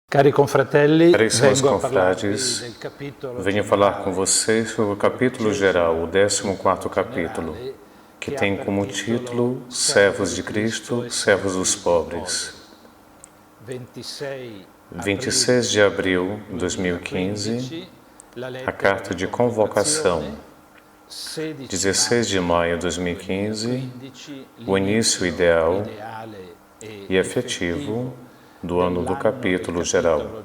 Cari confratelli, Caríssimos vengo a parlarvi confrades, del capitolo venho falar com vocês sobre o capítulo geral, o 14º capítulo, que tem como título Servos de Cristo, Servos dos Pobres. 26 de abril de 2015, a carta de convocação. 16 de maio de 2015, o início ideal e efetivo do ano do capítulo geral,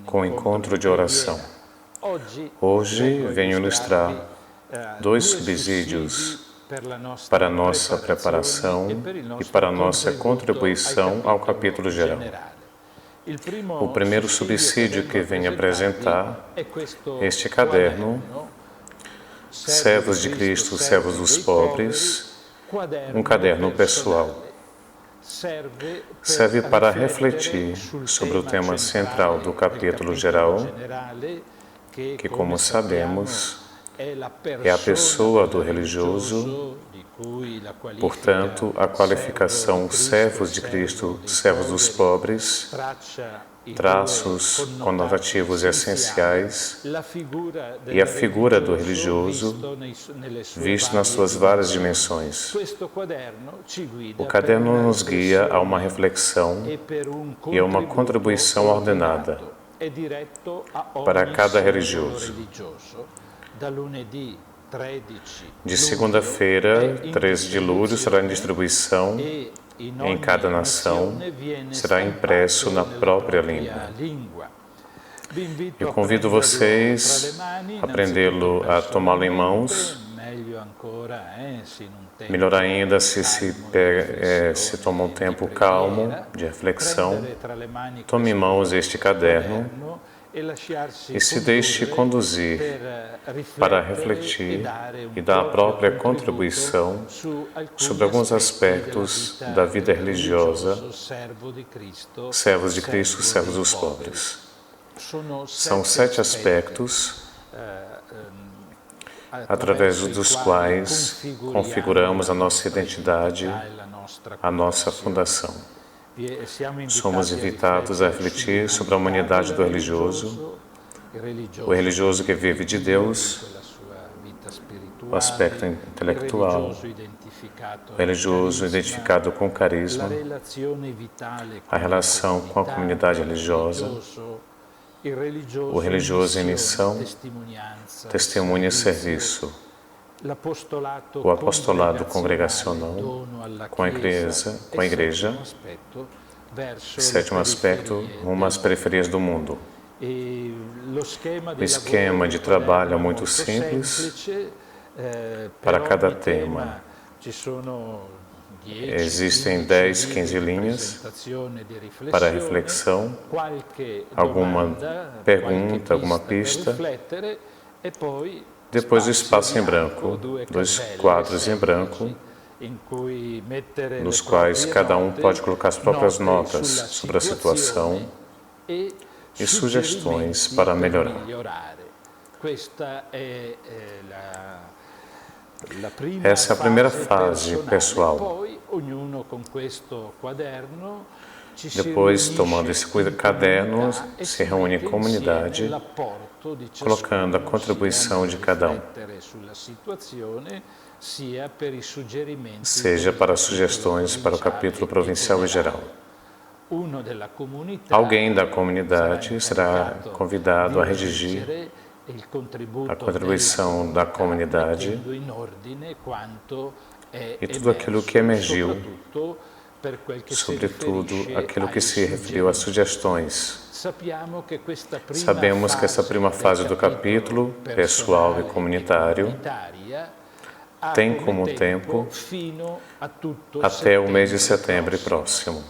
com o encontro de oração. Hoje venho ilustrar dois subsídios para a nossa preparação e para a nossa contribuição ao capítulo geral. O primeiro subsídio que venho apresentar é este caderno, Servos de Cristo, Servos dos Pobres, um caderno pessoal. Serve para refletir sobre o tema central do capítulo geral, que, como sabemos, é a pessoa do religioso, portanto, a qualificação servos de Cristo, servos dos pobres, traços conotativos essenciais e a figura do religioso visto nas suas várias dimensões. O caderno nos guia a uma reflexão e a uma contribuição ordenada para cada religioso. De segunda-feira, 13 de julho, será em distribuição em cada nação, será impresso na própria língua. Eu convido vocês a aprendê-lo, a tomá-lo em mãos. Melhor ainda se toma um tempo calmo de reflexão. Tome em mãos este caderno e se deixe conduzir para refletir e dar a própria contribuição sobre alguns aspectos da vida religiosa, servos de Cristo, servos dos pobres. São 7 aspectos através dos quais configuramos a nossa identidade, a nossa fundação. Somos invitados a refletir sobre a humanidade do religioso, o religioso que vive de Deus, o aspecto intelectual, o religioso identificado com carisma, a relação com a comunidade religiosa, o religioso em missão, testemunha e serviço, o apostolado congregacional com a igreja, sétimo aspecto, rumo às periferias do mundo. O esquema de trabalho é muito simples. Para cada tema, existem 10, 15 linhas para reflexão, alguma pergunta, alguma pista. Depois o espaço em branco, 2 quadros em branco, nos quais cada um pode colocar as próprias notas sobre a situação e sugestões para melhorar. Essa é a primeira fase pessoal. Depois, tomando esse caderno, se reúne em comunidade, colocando a contribuição de cada um, seja para sugestões para o capítulo provincial e geral. Alguém da comunidade será convidado a redigir a contribuição da comunidade e tudo aquilo que emergiu, sobretudo aquilo que se referiu às sugestões. Sabemos que essa prima fase do capítulo, pessoal e comunitário, tem como tempo até o mês de setembro próximo.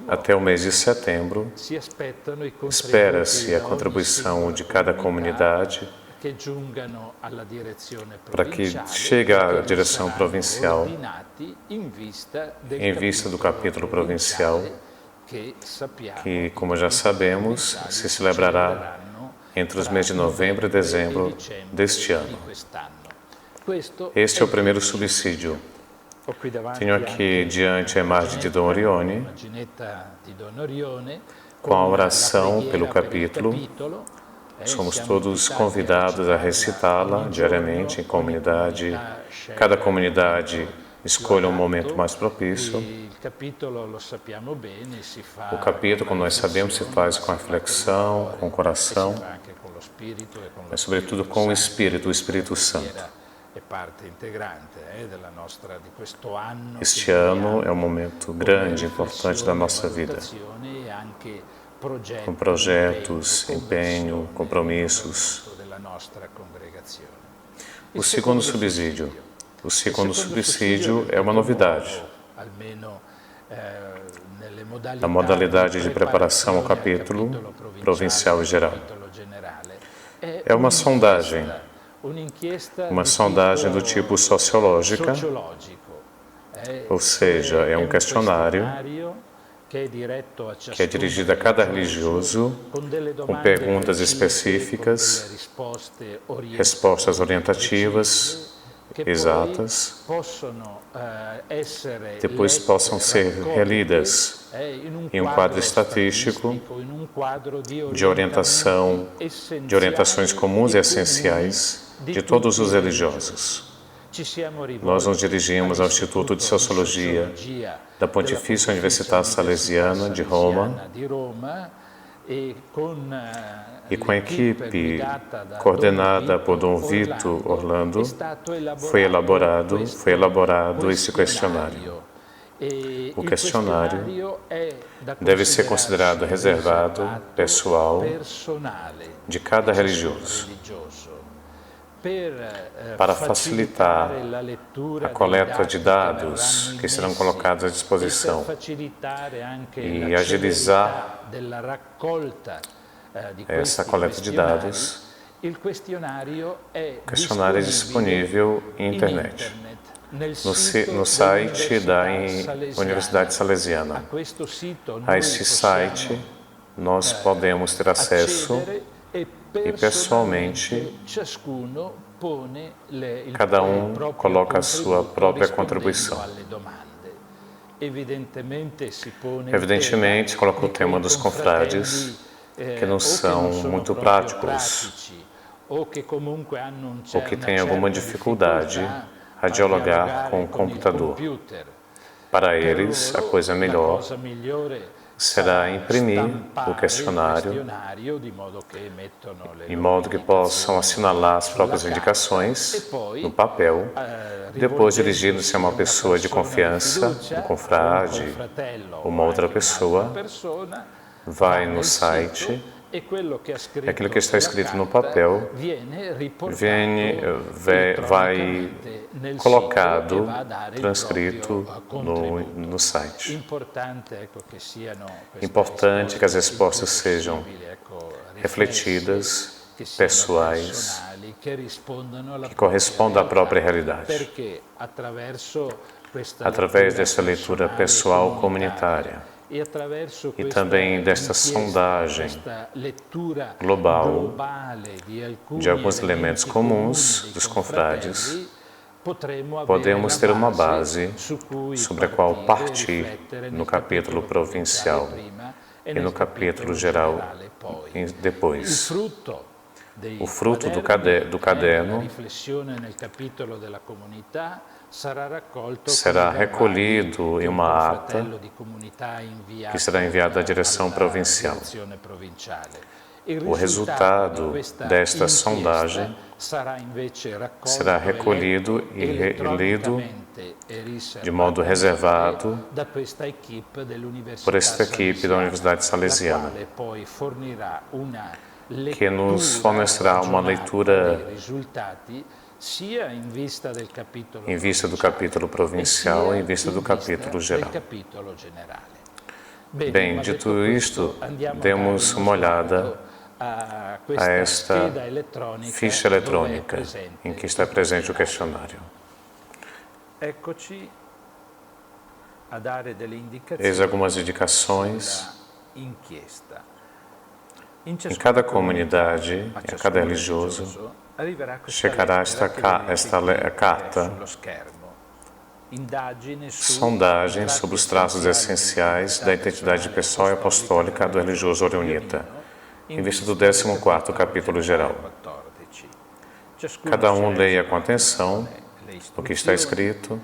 Até o mês de setembro, espera-se a contribuição de cada comunidade para que chegue à direção provincial, em vista do capítulo provincial, que, como já sabemos, se celebrará entre os meses de novembro e dezembro deste ano. Este é o primeiro subsídio. Tenho aqui diante a imagem de Dom Orione, com a oração pelo capítulo. Somos todos convidados a recitá-la diariamente em comunidade. Cada comunidade escolha um momento mais propício. O capítulo, como nós sabemos, se faz com a reflexão, com o coração, mas sobretudo com o Espírito Santo. Este ano é um momento grande, importante da nossa vida, com projetos, empenho, compromissos. O segundo subsídio. O segundo subsídio é uma novidade. A modalidade de preparação ao capítulo provincial e geral. É uma sondagem do tipo sociológica, ou seja, é um questionário que é dirigido a cada religioso, com perguntas específicas, respostas orientativas, exatas, depois possam ser relidas em um quadro estatístico de orientação, de orientações comuns e essenciais de todos os religiosos. Nós nos dirigimos ao Instituto de Sociologia da Pontifícia Universidade Salesiana de Roma e com a equipe coordenada por Dom Vito Orlando foi elaborado esse questionário. O questionário deve ser considerado reservado, pessoal, de cada religioso, para facilitar a coleta de dados que serão colocados à disposição e agilizar essa coleta de dados. O questionário é disponível em internet, no site da Universidade Salesiana. A esse site nós podemos ter acesso e pessoalmente cada um coloca a sua própria contribuição. Evidentemente, coloca o tema dos confrades, que não são muito práticos, ou que têm alguma dificuldade a dialogar com o computador. Para eles, a coisa melhor será imprimir o questionário, em modo que possam assinalar as próprias indicações no papel, depois dirigindo-se a uma pessoa de confiança, um confrade, uma outra pessoa, vai no site, aquilo que está escrito no papel vai colocado, transcrito no site. Importante que as respostas sejam refletidas, pessoais, que correspondam à própria realidade. Através dessa leitura pessoal comunitária, e também desta sondagem global de alguns elementos comuns dos confrades, podemos ter uma base sobre a qual partir no capítulo provincial e no capítulo geral depois. O fruto do caderno será recolhido em uma ata que será enviada à direção provincial. O resultado desta sondagem será recolhido e lido de modo reservado por esta equipe da Universidade Salesiana, que nos fornecerá uma leitura em vista do capítulo provincial e em vista do capítulo geral. Bem, dito isto, demos uma olhada a esta ficha eletrônica em que está presente o questionário. Eis algumas indicações. Em cada comunidade, em cada religioso, chegará esta carta sondagem sobre os traços essenciais da identidade pessoal e apostólica do religioso orionita, em vista do 14º capítulo geral. Cada um leia com atenção o que está escrito,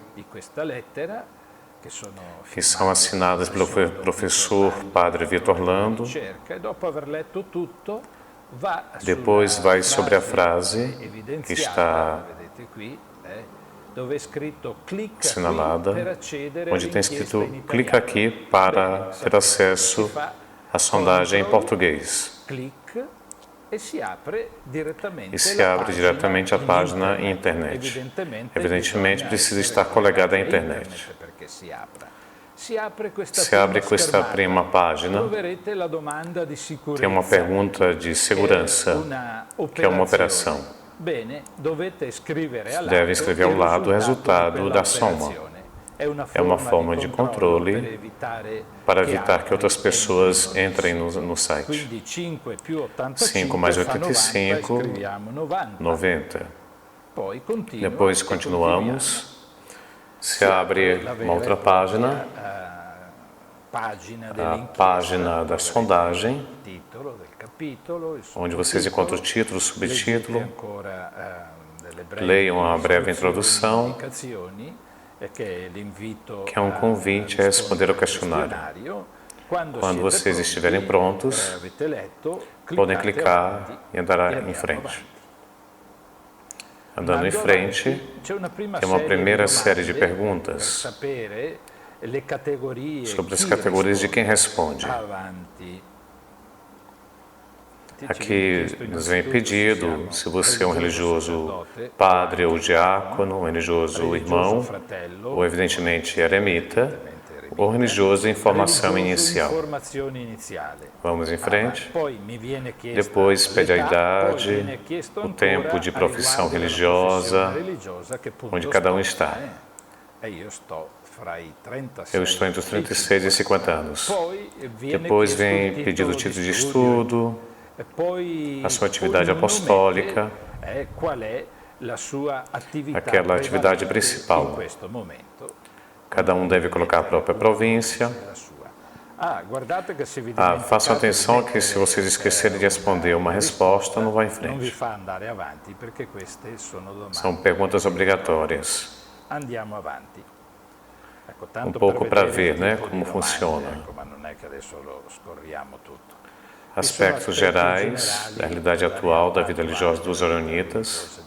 que são assinadas pelo professor Padre Vitor Orlando. Depois vai sobre a frase que está assinalada, onde tem escrito clica aqui para ter acesso à sondagem em português. E se abre diretamente a página em internet. Evidentemente, precisa estar coligada à internet. Se abre questa prima página, tem uma pergunta de segurança, que é uma operação. Deve escrever ao lado o resultado da soma. É uma forma de controle para evitar que outras pessoas entrem no site. 5 mais 85, 90. Depois continuamos. Se abre uma outra página, a página da sondagem, onde vocês encontram o título, o subtítulo, leiam a breve introdução, que é um convite a responder ao questionário. Quando vocês estiverem prontos, podem clicar e andar em frente. Andando em frente, tem uma primeira série de perguntas sobre as categorias de quem responde. Aqui nos vem pedido se você é um religioso padre ou diácono, um religioso irmão, ou evidentemente eremita, ou religioso em formação inicial. Vamos em frente. Depois pede a idade, o tempo de profissão religiosa, onde cada um está. Eu estou entre os 36 e 50 anos. Depois vem pedido o título de estudo, a sua atividade apostólica, aquela atividade principal. Cada um deve colocar a própria província. Façam atenção que se vocês esquecerem de responder uma resposta, não vá em frente. São perguntas obrigatórias. Um pouco para ver, né, como funciona. Aspectos gerais da realidade atual da vida religiosa dos Orionitas.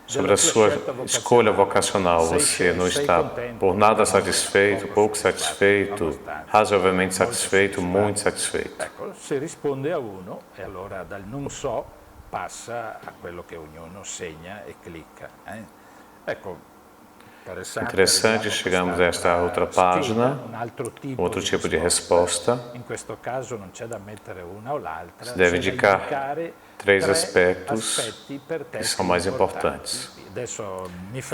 Sobre a sua escolha vocacional, você não está por nada satisfeito, pouco satisfeito, razoavelmente satisfeito, muito satisfeito. Se risponde a uno, e allora dal non so passa a quello che ognuno segna e clicca. Interessante, chegamos a esta outra página, outro tipo de resposta. Se deve indicar 3 aspectos que são mais importantes.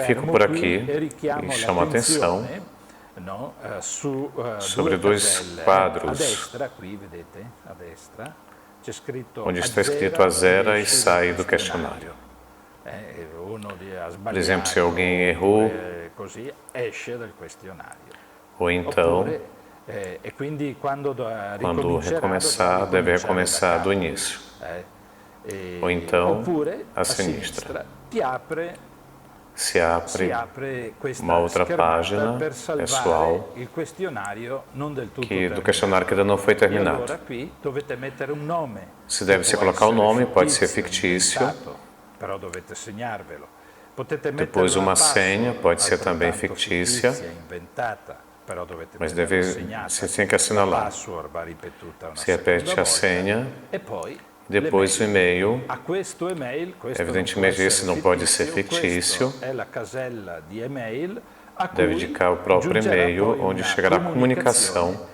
Fico por aqui e chamo a atenção sobre 2 quadros, onde está escrito azera e sai do questionário. Por exemplo, se alguém errou, ou então, quando recomeçar, deve recomeçar do início. Ou então, a sinistra. Se abre uma outra página pessoal do questionário que ainda não foi terminado. Se deve se colocar o nome, pode ser fictício. Depois uma senha, pode ser também fictícia, mas você tem que assinalar. Você repete a senha, depois o e-mail. Evidentemente esse não pode ser fictício. Deve indicar o próprio e-mail, onde chegará a comunicação,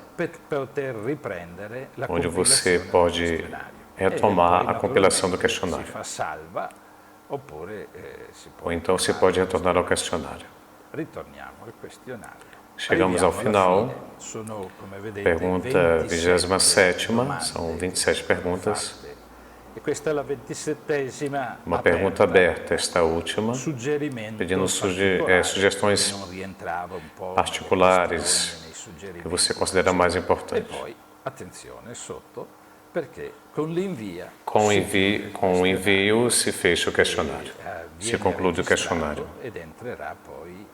onde você pode retomar a compilação do questionário. Ou então se pode retornar ao questionário. Chegamos ao final. Pergunta 27ª, são 27 perguntas. E questa è la 27ª Uma pergunta aberta, esta última, pedindo sugestões particulares que você considera mais E importantes. poi, attenzione, sotto, perché con l'invia Com o envio se fecha o questionário, se viene conclui o questionário, registrato ed entrerà poi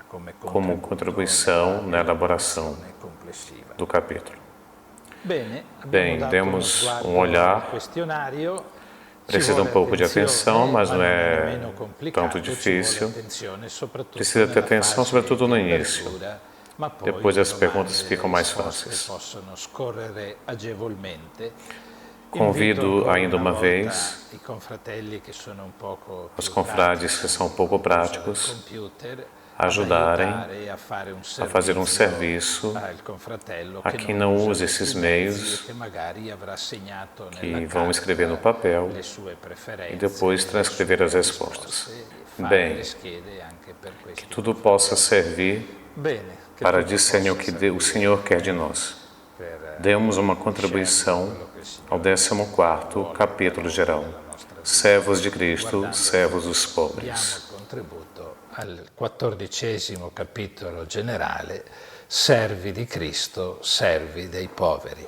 come como contribuição na elaboração complessiva. do capítulo. Bene, Bem, demos um olhar. Precisa um pouco de atenção, mas não é tanto difícil. Precisa ter atenção, sobretudo no início. Depois as perguntas ficam mais fáceis. Convido ainda uma vez os confrades que são um pouco práticos a ajudarem a fazer um serviço a quem não usa esses meios, que vão escrever no papel e depois transcrever as respostas. Bem, que tudo possa servir para discernir o que o Senhor quer de nós. Demos uma contribuição ao 14º capítulo geral. Servos de Cristo, servos dos pobres. Al 14º capitolo generale, servi di Cristo, servi dei poveri.